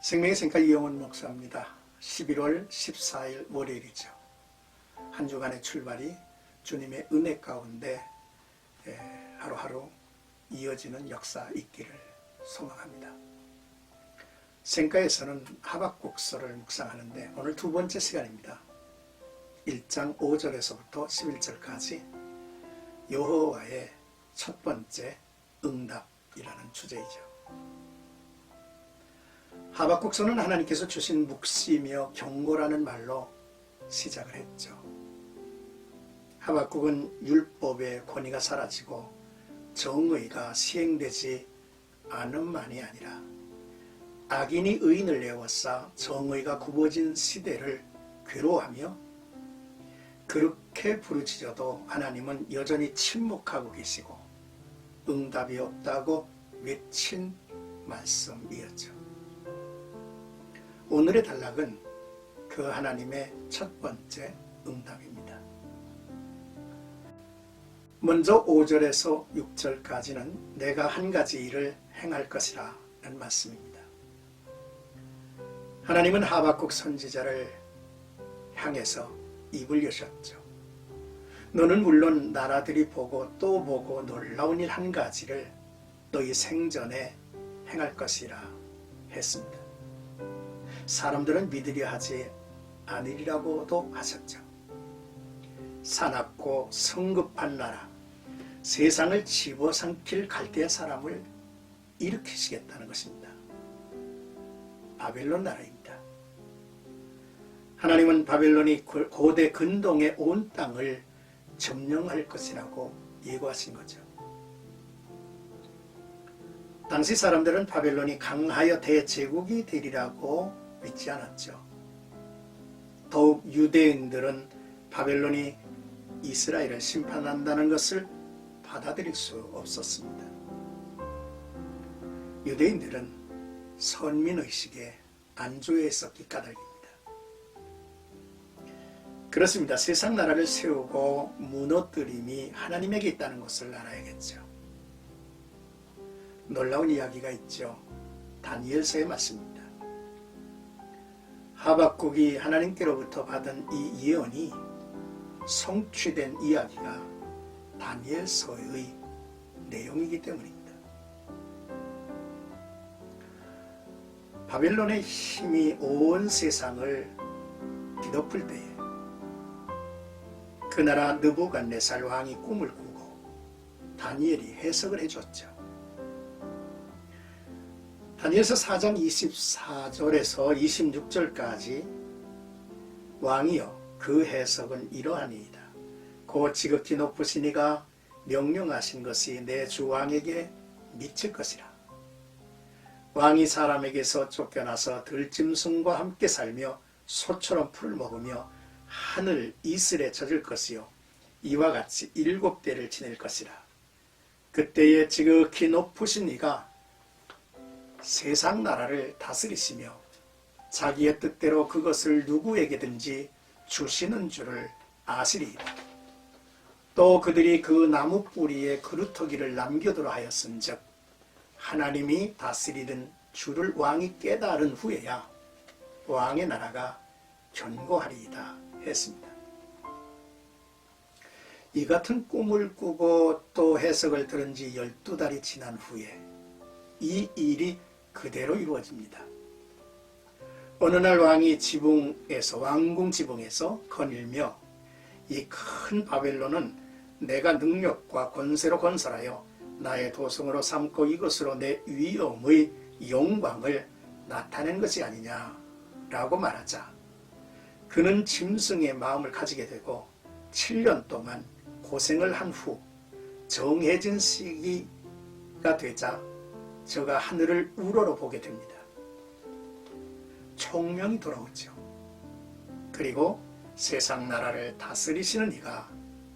생명의 생각 이영훈 목사입니다. 11월 14일 월요일이죠. 한 주간의 출발이 주님의 은혜 가운데 하루하루 이어지는 역사 있기를 소망합니다. 생가에서는 하박국서를 묵상하는데 오늘 두 번째 시간입니다. 1장 5절에서부터 11절까지 여호와의 첫 번째 응답이라는 주제이죠. 하박국서는 하나님께서 주신 묵시며 경고라는 말로 시작을 했죠. 하박국은 율법의 권위가 사라지고 정의가 시행되지 않음만이 아니라 악인이 의인을 내어싸 정의가 굽어진 시대를 괴로워하며 그렇게 부르짖어도 하나님은 여전히 침묵하고 계시고 응답이 없다고 외친 말씀이었죠. 오늘의 단락은 그 하나님의 첫 번째 응답입니다. 먼저 5절에서 6절까지는 내가 한 가지 일을 행할 것이라 는 말씀입니다. 하나님은 하박국 선지자를 향해서 입을 여셨죠. 너는 물론 나라들이 보고 또 보고 놀라운 일 한 가지를 너희 생전에 행할 것이라 했습니다. 사람들은 믿으려 하지 않으리라고도 하셨죠. 사납고 성급한 나라, 세상을 집어삼킬 갈대아 사람을 일으키시겠다는 것입니다. 바벨론 나라입니다. 하나님은 바벨론이 고대 근동의 온 땅을 점령할 것이라고 예고하신 거죠. 당시 사람들은 바벨론이 강하여 대제국이 되리라고 믿지 않았죠. 더욱 유대인들은 바벨론이 이스라엘을 심판한다는 것을 받아들일 수 없었습니다. 유대인들은 선민의식에 안주해 있었기 까닭입니다. 그렇습니다. 세상 나라를 세우고 무너뜨림이 하나님에게 있다는 것을 알아야겠죠. 놀라운 이야기가 있죠. 다니엘서의 말씀입니다. 하박국이 하나님께로부터 받은 이 예언이 성취된 이야기가 다니엘서의 내용이기 때문입니다. 바벨론의 힘이 온 세상을 뒤덮을 때에 그 나라 느부갓네살 왕이 꿈을 꾸고 다니엘이 해석을 해줬죠. 다니엘서 4장 24절에서 26절까지 왕이여 그 해석은 이러하니이다. 곧 지극히 높으신 이가 명령하신 것이 내 주 왕에게 미칠 것이라. 왕이 사람에게서 쫓겨나서 들짐승과 함께 살며 소처럼 풀을 먹으며 하늘 이슬에 젖을 것이요 이와 같이 7대를 지낼 것이라. 그때에 지극히 높으신 이가 세상 나라를 다스리시며 자기의 뜻대로 그것을 누구에게든지 주시는 줄을 아시리이다. 또 그들이 그 나무 뿌리에 그루터기를 남겨두라 하였은즉 하나님이 다스리는 줄을 왕이 깨달은 후에야 왕의 나라가 견고하리이다 했습니다. 이 같은 꿈을 꾸고 또 해석을 들은 지 12달이 지난 후에 이 일이 그대로 이루어집니다. 어느 날 왕이 왕궁 지붕에서 거닐며 이 큰 바벨론은 내가 능력과 권세로 건설하여 나의 도성으로 삼고 이것으로 내 위엄의 영광을 나타낸 것이 아니냐라고 말하자 그는 짐승의 마음을 가지게 되고 7년 동안 고생을 한 후 정해진 시기가 되자 저가 하늘을 우러러 보게 됩니다. 총명이 돌아오죠. 그리고 세상 나라를 다스리시는 이가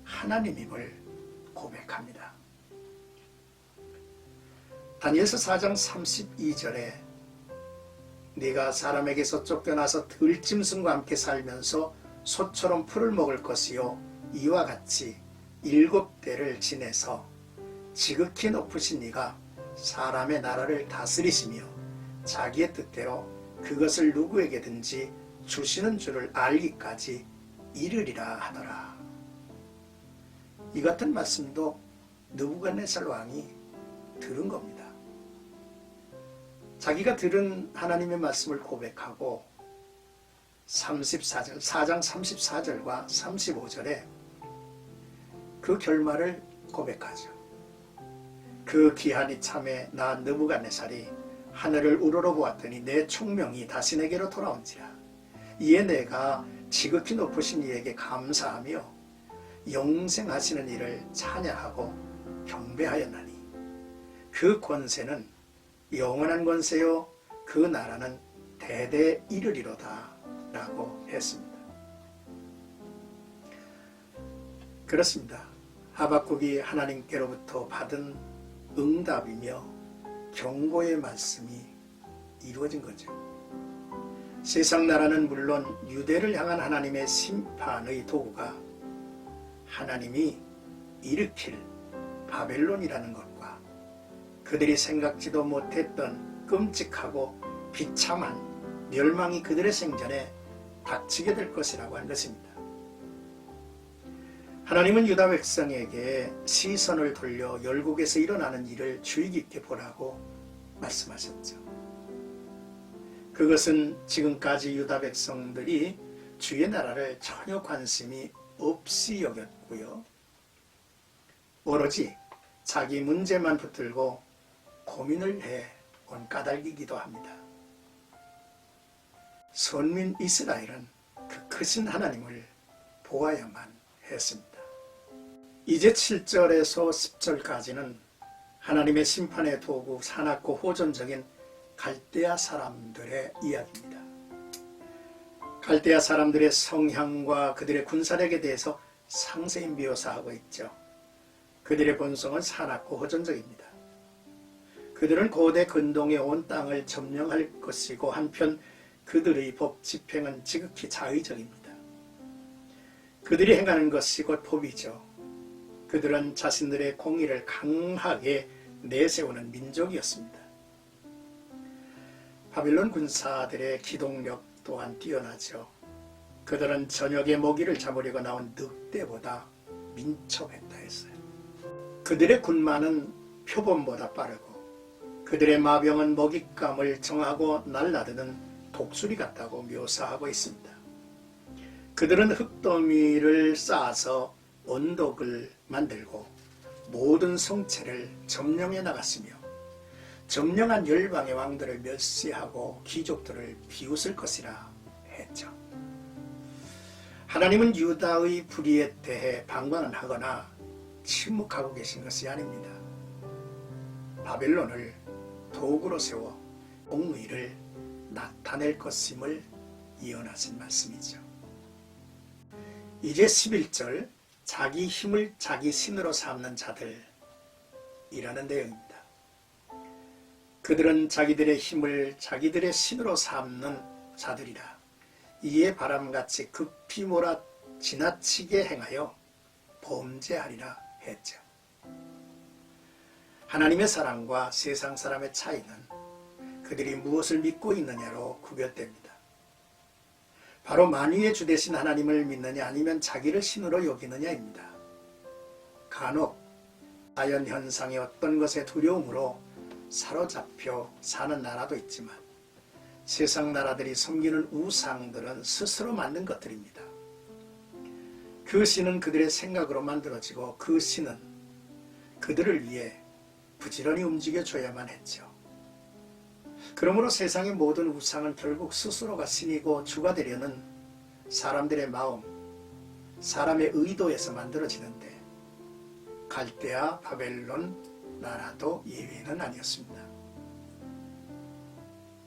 하나님임을 고백합니다. 다니엘서 4장 32절에 네가 사람에게서 쫓겨나서 들짐승과 함께 살면서 소처럼 풀을 먹을 것이요 이와 같이 7대를 지내서 지극히 높으신 이가 사람의 나라를 다스리시며 자기의 뜻대로 그것을 누구에게든지 주시는 줄을 알기까지 이르리라 하더라. 이 같은 말씀도 느부갓네살 왕이 들은 겁니다. 자기가 들은 하나님의 말씀을 고백하고 34절, 4장 34절과 35절에 그 결말을 고백하죠. 그 기한이 참에 나 느부갓네살이 하늘을 우러러 보았더니 내 총명이 다시 내게로 돌아온지라. 이에 내가 지극히 높으신 이에게 감사하며 영생하시는 이를 찬양하고 경배하였나니 그 권세는 영원한 권세요 그 나라는 대대 이르리로다 라고 했습니다. 그렇습니다. 하박국이 하나님께로부터 받은 응답이며 경고의 말씀이 이루어진 거죠. 세상 나라는 물론 유대를 향한 하나님의 심판의 도구가 하나님이 일으킬 바벨론이라는 것과 그들이 생각지도 못했던 끔찍하고 비참한 멸망이 그들의 생전에 닥치게 될 것이라고 한 것입니다. 하나님은 유다 백성에게 시선을 돌려 열국에서 일어나는 일을 주의 깊게 보라고 말씀하셨죠. 그것은 지금까지 유다 백성들이 주의 나라를 전혀 관심이 없이 여겼고요. 오로지 자기 문제만 붙들고 고민을 해온 까닭이기도 합니다. 선민 이스라엘은 그 크신 하나님을 보아야만 했습니다. 이제 7절에서 10절까지는 하나님의 심판의 도구 사납고 호전적인 갈대아 사람들의 이야기입니다. 갈대아 사람들의 성향과 그들의 군사력에 대해서 상세히 묘사하고 있죠. 그들의 본성은 사납고 호전적입니다. 그들은 고대 근동의 온 땅을 점령할 것이고 한편 그들의 법 집행은 지극히 자의적입니다. 그들이 행하는 것이 곧 법이죠. 그들은 자신들의 공의를 강하게 내세우는 민족이었습니다. 바빌론 군사들의 기동력 또한 뛰어나죠. 그들은 저녁에 먹이를 잡으려고 나온 늑대보다 민첩했다 했어요. 그들의 군마는 표범보다 빠르고 그들의 마병은 먹잇감을 정하고 날라드는 독수리 같다고 묘사하고 있습니다. 그들은 흙더미를 쌓아서 언덕을 만들고 모든 성체를 점령해 나갔으며 점령한 열방의 왕들을 멸시하고 귀족들을 비웃을 것이라 했죠. 하나님은 유다의 불의에 대해 방관을 하거나 침묵하고 계신 것이 아닙니다. 바벨론을 도구로 세워 공의를 나타낼 것임을 예언하신 말씀이죠. 이제 11절 자기 힘을 자기 신으로 삼는 자들이라는 내용입니다. 그들은 자기들의 힘을 자기들의 신으로 삼는 자들이라 이에 바람같이 급히 몰아 지나치게 행하여 범죄하리라 했죠. 하나님의 사랑과 세상 사람의 차이는 그들이 무엇을 믿고 있느냐로 구별됩니다. 바로 만유의 주 되신 하나님을 믿느냐 아니면 자기를 신으로 여기느냐입니다. 간혹 자연현상의 어떤 것의 두려움으로 사로잡혀 사는 나라도 있지만 세상 나라들이 섬기는 우상들은 스스로 만든 것들입니다. 그 신은 그들의 생각으로 만들어지고 그 신은 그들을 위해 부지런히 움직여줘야만 했죠. 그러므로 세상의 모든 우상은 결국 스스로가 신이고 주가 되려는 사람들의 마음, 사람의 의도에서 만들어지는데 갈대아, 바벨론 나라도 예외는 아니었습니다.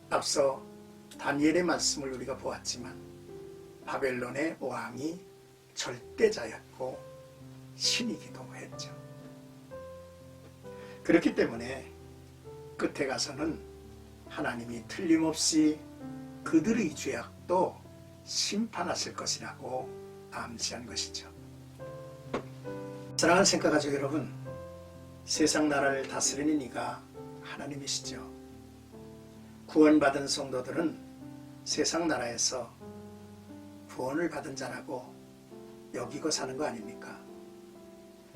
앞서 다니엘의 말씀을 우리가 보았지만 바벨론의 왕이 절대자였고 신이기도 했죠. 그렇기 때문에 끝에 가서는 하나님이 틀림없이 그들의 죄악도 심판하실 것이라고 암시한 것이죠. 사랑하는 생각가족 여러분, 세상 나라를 다스리는 이가 하나님이시죠. 구원받은 성도들은 세상 나라에서 구원을 받은 자라고 여기고 사는 거 아닙니까?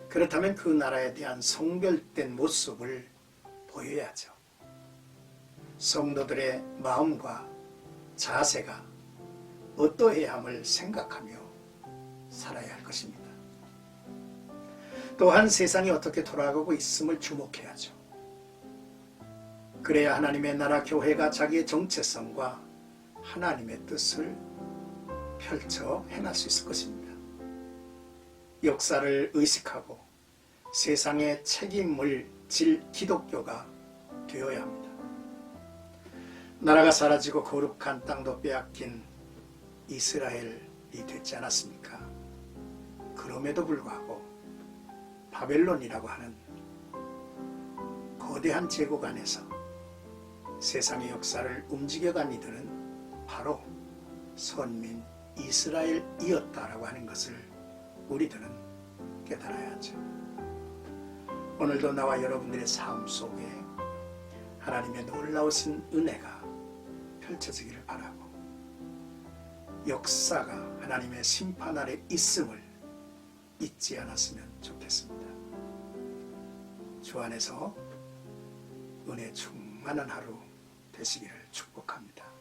그렇다면 그 나라에 대한 성별된 모습을 보여야죠. 성도들의 마음과 자세가 어떠해야 함을 생각하며 살아야 할 것입니다. 또한 세상이 어떻게 돌아가고 있음을 주목해야죠. 그래야 하나님의 나라 교회가 자기의 정체성과 하나님의 뜻을 펼쳐 해낼 수 있을 것입니다. 역사를 의식하고 세상의 책임을 질 기독교가 되어야 합니다. 나라가 사라지고 거룩한 땅도 빼앗긴 이스라엘이 됐지 않았습니까? 그럼에도 불구하고 바벨론이라고 하는 거대한 제국 안에서 세상의 역사를 움직여간 이들은 바로 선민 이스라엘이었다라고 하는 것을 우리들은 깨달아야죠. 오늘도 나와 여러분들의 삶 속에 하나님의 놀라우신 은혜가 펼쳐지기를 바라고, 역사가 하나님의 심판 아래 있음을 잊지 않았으면 좋겠습니다. 주 안에서 은혜 충만한 하루 되시기를 축복합니다.